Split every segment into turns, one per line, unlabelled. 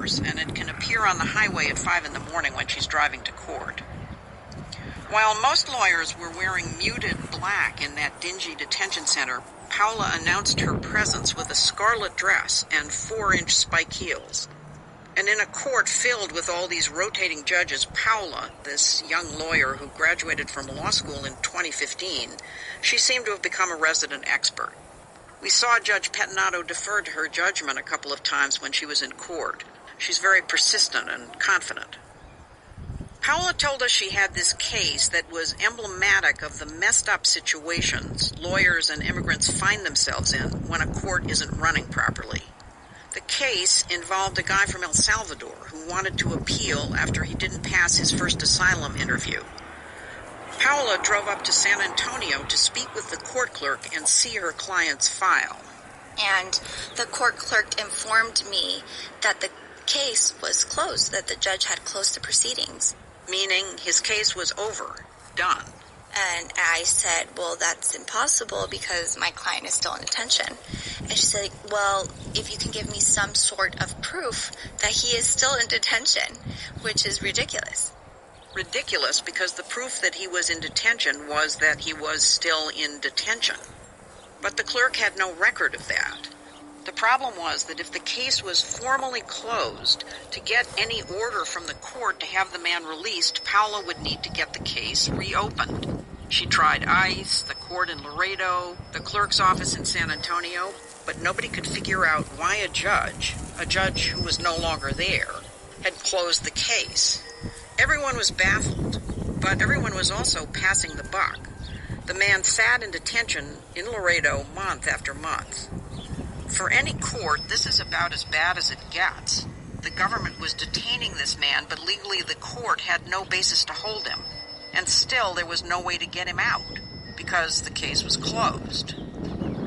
hours, and it can appear on the highway at 5 in the morning when she's driving to court. While most lawyers were wearing muted black in that dingy detention center, Paula announced her presence with a scarlet dress and 4-inch spike heels. And in a court filled with all these rotating judges, Paula, this young lawyer who graduated from law school in 2015, she seemed to have become a resident expert. We saw Judge Pettinato defer to her judgment a couple of times when she was in court. She's very persistent and confident. Paula told us she had this case that was emblematic of the messed up situations lawyers and immigrants find themselves in when a court isn't running properly. The case involved a guy from El Salvador who wanted to appeal after he didn't pass his first asylum interview. Paula drove up to San Antonio to speak with the court clerk and see her client's file.
And the court clerk informed me that the case was closed, that the judge had closed the proceedings.
Meaning his case was over, done.
And I said, well, that's impossible because my client is still in detention. And she said, well, if you can give me some sort of proof that he is still in detention, which is ridiculous.
Ridiculous because the proof that he was in detention was that he was still in detention. But the clerk had no record of that. The problem was that if the case was formally closed, to get any order from the court to have the man released, Paula would need to get the case reopened. She tried ICE, the court in Laredo, the clerk's office in San Antonio, but nobody could figure out why a judge who was no longer there, had closed the case. Everyone was baffled, but everyone was also passing the buck. The man sat in detention in Laredo month after month. For any court, this is about as bad as it gets. The government was detaining this man, but legally the court had no basis to hold him. And still there was no way to get him out, because the case was closed.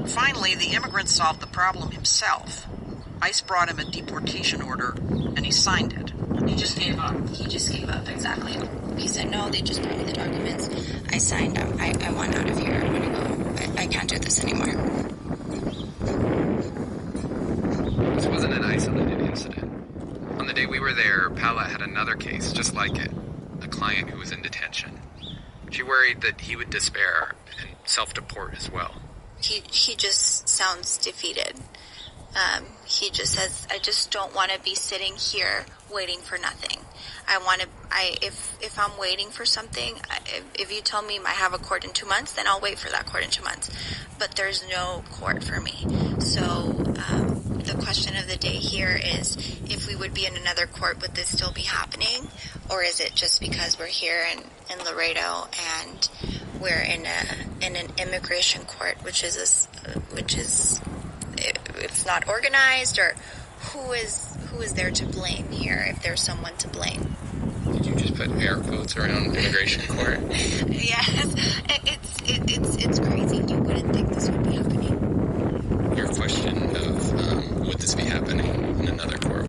Finally, the immigrant solved the problem himself. ICE brought him a deportation order, and he signed it.
He just gave up. He just gave up, exactly. He said, no, they just brought me the documents. I signed them. I want out of here. I want to go. I can't do this anymore.
This wasn't an isolated incident. On the day we were there, Paula had another case just like it, a client who was in detention. She worried that he would despair and self-deport as well.
He just sounds defeated. He just says, I just don't want to be sitting here waiting for nothing. If I'm waiting for something, if you tell me I have a court in 2 months, then I'll wait for that court in 2 months. But there's no court for me. So the question of the day here is, if we would be in another court, would this still be happening? Or is it just because we're here in Laredo and we're in an immigration court, which is it's not organized, or who is there to blame here if there's someone to blame?
Did you just put air quotes around immigration court?
Yes,